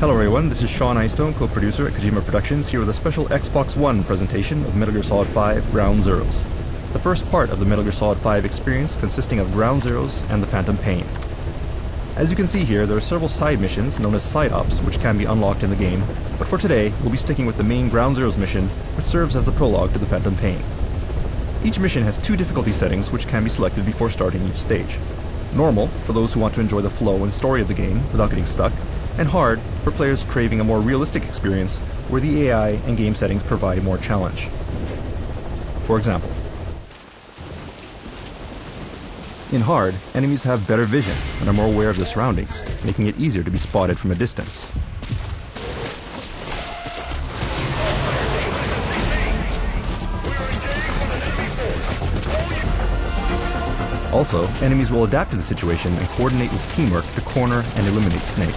Hello everyone, this is Sean Eystone, co-producer at Kojima Productions, here with a special Xbox One presentation of Metal Gear Solid 5 Ground Zeroes. The first part of the Metal Gear Solid 5 experience consisting of Ground Zeroes and the Phantom Pain. As you can see here, there are several side missions known as side ops which can be unlocked in the game, but for today we'll be sticking with the main Ground Zeroes mission, which serves as the prologue to the Phantom Pain. Each mission has two difficulty settings which can be selected before starting each stage. Normal, for those who want to enjoy the flow and story of the game without getting stuck, and hard for players craving a more realistic experience where the AI and game settings provide more challenge. For example, in hard, enemies have better vision and are more aware of their surroundings, making it easier to be spotted from a distance. Also, enemies will adapt to the situation and coordinate with teamwork to corner and eliminate Snake.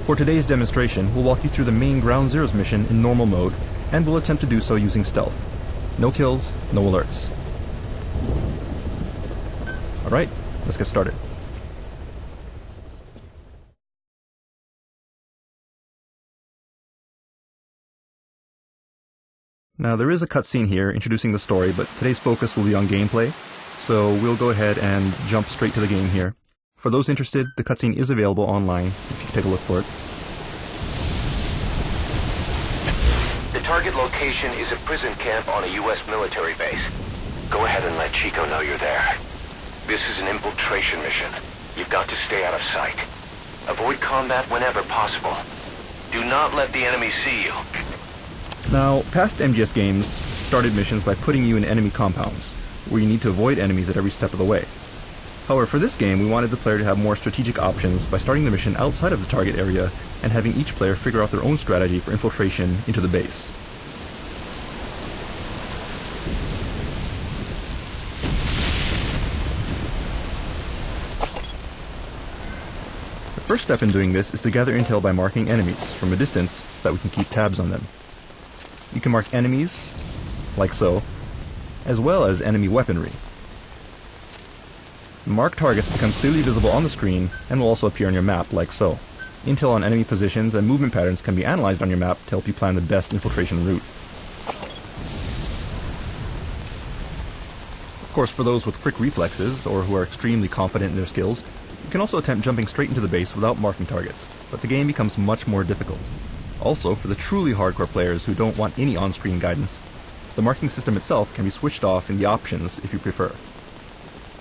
For today's demonstration, we'll walk you through the main Ground Zeroes mission in normal mode, and we'll attempt to do so using stealth. No kills, no alerts. Alright, let's get started. Now there is a cutscene here introducing the story, but today's focus will be on gameplay, so we'll go ahead and jump straight to the game here. For those interested, the cutscene is available online, if you take a look for it. The target location is a prison camp on a U.S. military base. Go ahead and let Chico know you're there. This is an infiltration mission. You've got to stay out of sight. Avoid combat whenever possible. Do not let the enemy see you. Now, past MGS games started missions by putting you in enemy compounds, where you need to avoid enemies at every step of the way. However, for this game, we wanted the player to have more strategic options by starting the mission outside of the target area and having each player figure out their own strategy for infiltration into the base. The first step in doing this is to gather intel by marking enemies from a distance so that we can keep tabs on them. You can mark enemies, like so, as well as enemy weaponry. Marked targets become clearly visible on the screen and will also appear on your map, like so. Intel on enemy positions and movement patterns can be analyzed on your map to help you plan the best infiltration route. Of course, for those with quick reflexes, or who are extremely confident in their skills, you can also attempt jumping straight into the base without marking targets, but the game becomes much more difficult. Also, for the truly hardcore players who don't want any on-screen guidance, the marking system itself can be switched off in the options if you prefer.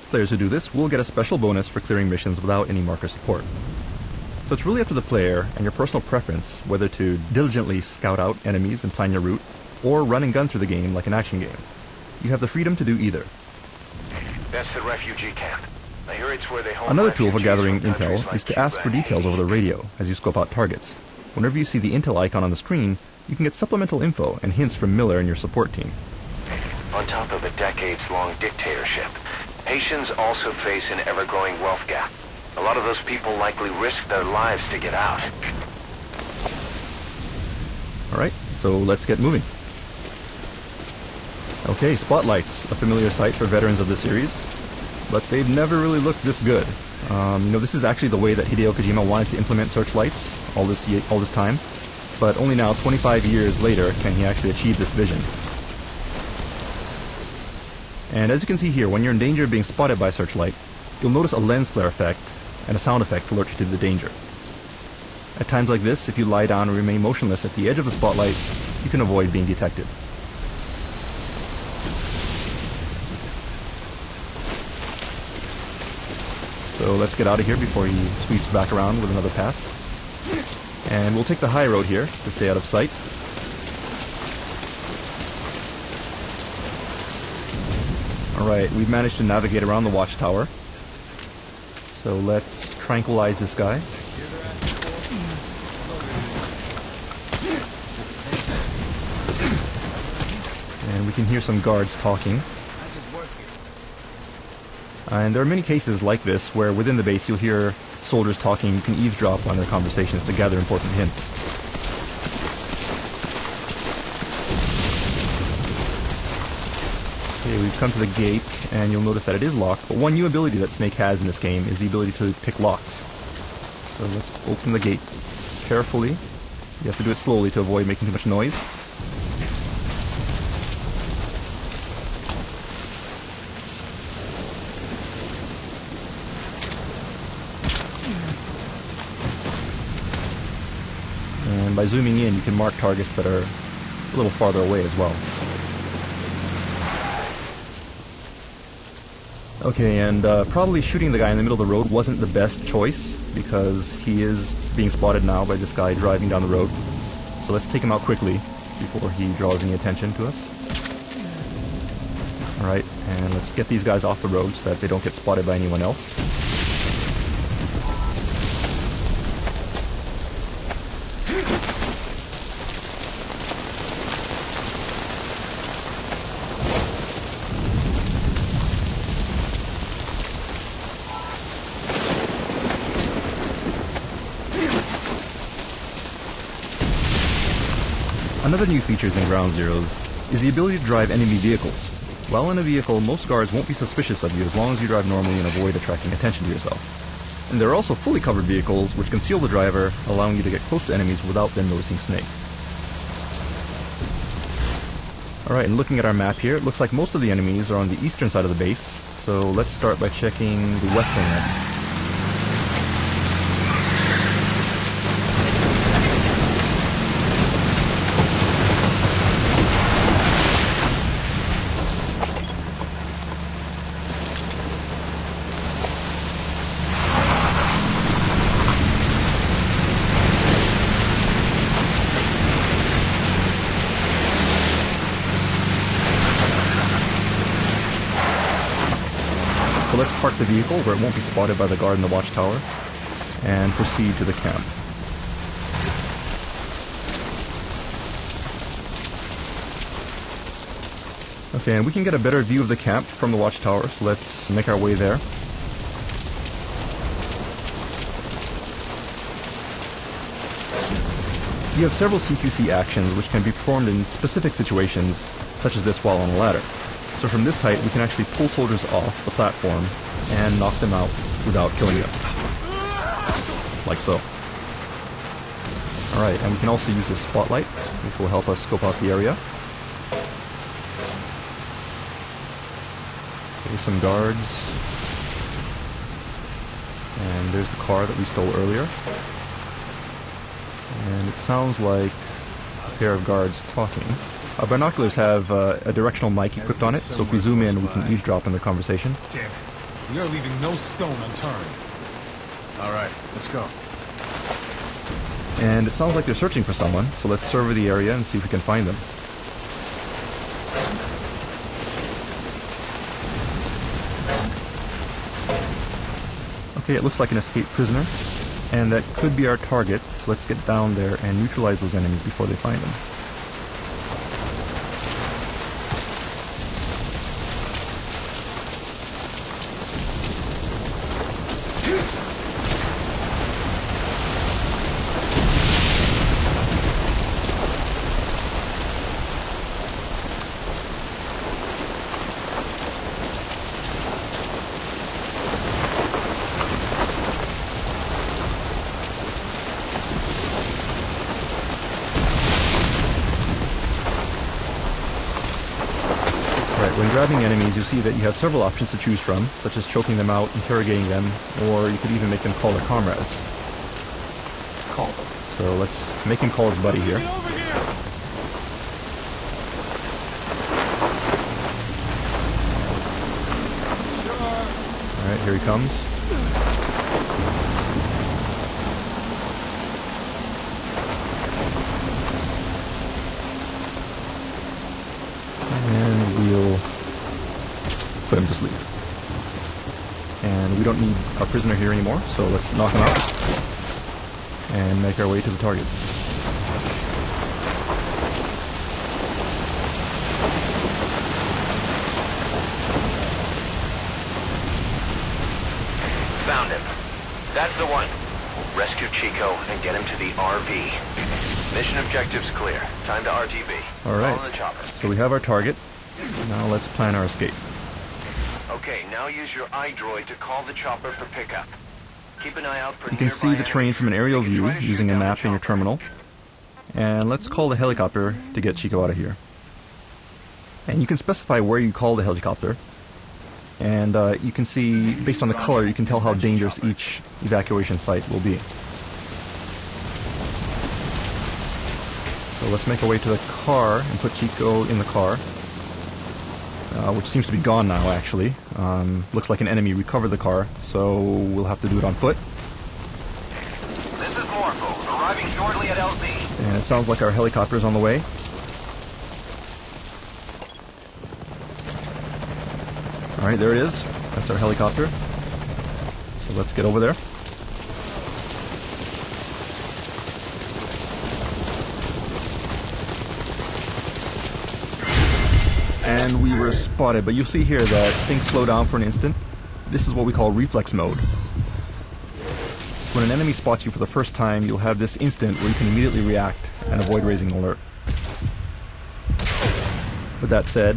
Players who do this will get a special bonus for clearing missions without any marker support. So it's really up to the player and your personal preference whether to diligently scout out enemies and plan your route, or run and gun through the game like an action game. You have the freedom to do either. That's the refugee camp. I hear it's where they hold Another tool for refugees gathering from countries intel like is to Cuba ask for and details Haiti. over the radio as you scope out targets. Whenever you see the intel icon on the screen, you can get supplemental info and hints from Miller and your support team. On top of a decades-long dictatorship, Haitians also face an ever-growing wealth gap. A lot of those people likely risk their lives to get out. Alright, so let's get moving. Okay, spotlights, a familiar sight for veterans of the series, but they've never really looked this good. This is actually the way that Hideo Kojima wanted to implement searchlights all this time, but only now, 25 years later, can he actually achieve this vision. And as you can see here, when you're in danger of being spotted by a searchlight, you'll notice a lens flare effect and a sound effect to alert you to the danger. At times like this, if you lie down and remain motionless at the edge of the spotlight, you can avoid being detected. So let's get out of here before he sweeps back around with another pass. And we'll take the high road here to stay out of sight. Alright, we've managed to navigate around the watchtower. So let's tranquilize this guy. And we can hear some guards talking. And there are many cases like this where within the base you'll hear soldiers talking. You can eavesdrop on their conversations to gather important hints. Okay, we've come to the gate, and you'll notice that it is locked, but one new ability that Snake has in this game is the ability to pick locks. So let's open the gate carefully. You have to do it slowly to avoid making too much noise. And by zooming in, you can mark targets that are a little farther away as well. Okay, and probably shooting the guy in the middle of the road wasn't the best choice, because he is being spotted now by this guy driving down the road. So let's take him out quickly before he draws any attention to us. Alright, and let's get these guys off the road so that they don't get spotted by anyone else. Another new feature in Ground Zeroes is the ability to drive enemy vehicles. While in a vehicle, most guards won't be suspicious of you as long as you drive normally and avoid attracting attention to yourself. And there are also fully covered vehicles which conceal the driver, allowing you to get close to enemies without them noticing Snake. Alright, and looking at our map here, it looks like most of the enemies are on the eastern side of the base, so let's start by checking the western end. So let's park the vehicle where it won't be spotted by the guard in the watchtower, and proceed to the camp. Okay, and we can get a better view of the camp from the watchtower, so let's make our way there. You have several CQC actions which can be performed in specific situations, such as this while on a ladder. So from this height, we can actually pull soldiers off the platform and knock them out without killing them. Like so. Alright, and we can also use this spotlight, which will help us scope out the area. There's some guards. And there's the car that we stole earlier. And it sounds like a pair of guards talking. Our binoculars have a directional mic equipped on it, so if we zoom in, we can eavesdrop in their conversation. Damn it. We are leaving no stone unturned. Alright, let's go. And it sounds like they're searching for someone, so let's survey the area and see if we can find them. Okay, it looks like an escaped prisoner, and that could be our target, so let's get down there and neutralize those enemies before they find them. When grabbing enemies, you'll see that you have several options to choose from, such as choking them out, interrogating them, or you could even make them call their comrades. Call them. So let's make him call his buddy here. Alright, here he comes. And we'll put him to sleep. And we don't need our prisoner here anymore, so let's knock him out and make our way to the target. Found him. That's the one. Rescue Chico and get him to the RV. Mission objectives clear. Time to RTB. Alright, All in the chopper. so we have our target, Now let's plan our escape. Okay, now use your iDroid to call the chopper for pickup. Keep an eye out for You can see the train from an aerial view using a map in your terminal. And let's call the helicopter to get Chico out of here. And you can specify where you call the helicopter. And you can see, based on the color, you can tell how dangerous each evacuation site will be. So let's make our way to the car and put Chico in the car. Which seems to be gone now, actually. Looks like an enemy recovered the car, so we'll have to do it on foot. This is Morpho, arriving shortly at LZ. And it sounds like our helicopter is on the way. Alright, there it is. That's our helicopter. So let's get over there. And we were spotted, but you'll see here that things slow down for an instant. This is what we call reflex mode. When an enemy spots you for the first time, you'll have this instant where you can immediately react and avoid raising an alert. With that said,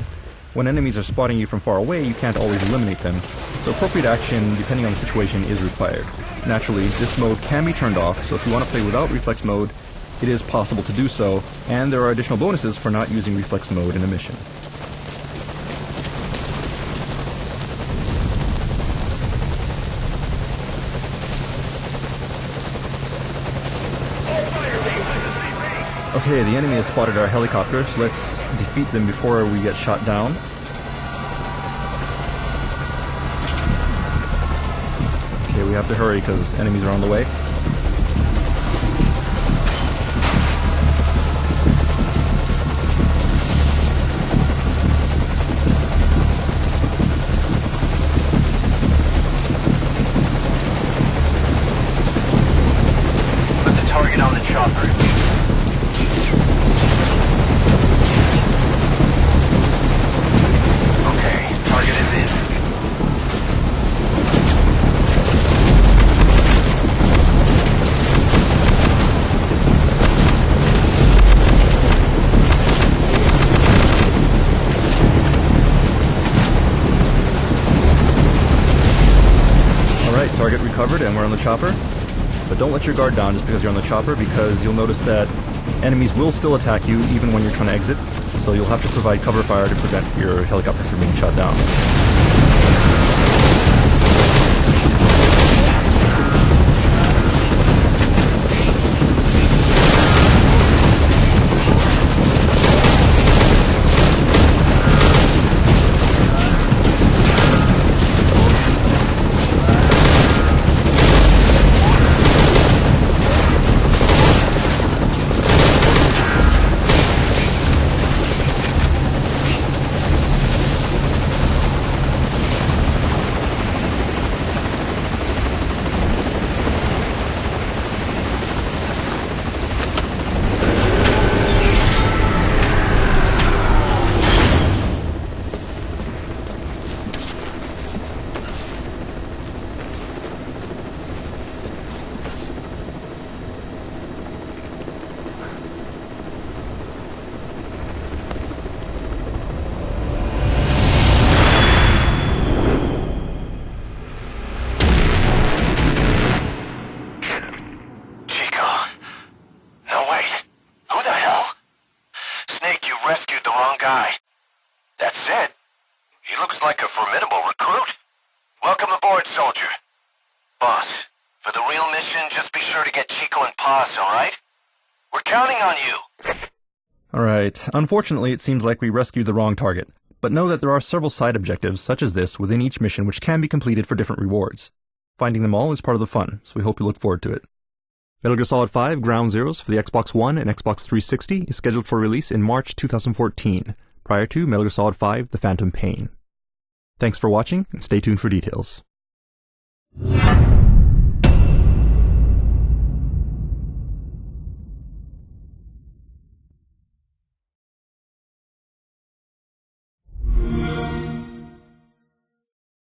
when enemies are spotting you from far away, you can't always eliminate them, so appropriate action, depending on the situation, is required. Naturally, this mode can be turned off, so if you want to play without reflex mode, it is possible to do so, and there are additional bonuses for not using reflex mode in a mission. Okay, the enemy has spotted our helicopter, so let's defeat them before we get shot down. Okay, we have to hurry because enemies are on the way. Put the target on the chopper. Target recovered, and we're on the chopper. But don't let your guard down just because you're on the chopper, because you'll notice that enemies will still attack you even when you're trying to exit, so you'll have to provide cover fire to prevent your helicopter from being shot down. Like a formidable recruit. Welcome aboard, soldier. Boss, for the real mission, just be sure to get Chico and Paz, alright? We're counting on you. Alright, unfortunately it seems like we rescued the wrong target, but know that there are several side objectives such as this within each mission which can be completed for different rewards. Finding them all is part of the fun, so we hope you look forward to it. Metal Gear Solid 5 Ground Zeroes for the Xbox One and Xbox 360 is scheduled for release in March 2014, prior to Metal Gear Solid 5 The Phantom Pain. Thanks for watching, and stay tuned for details.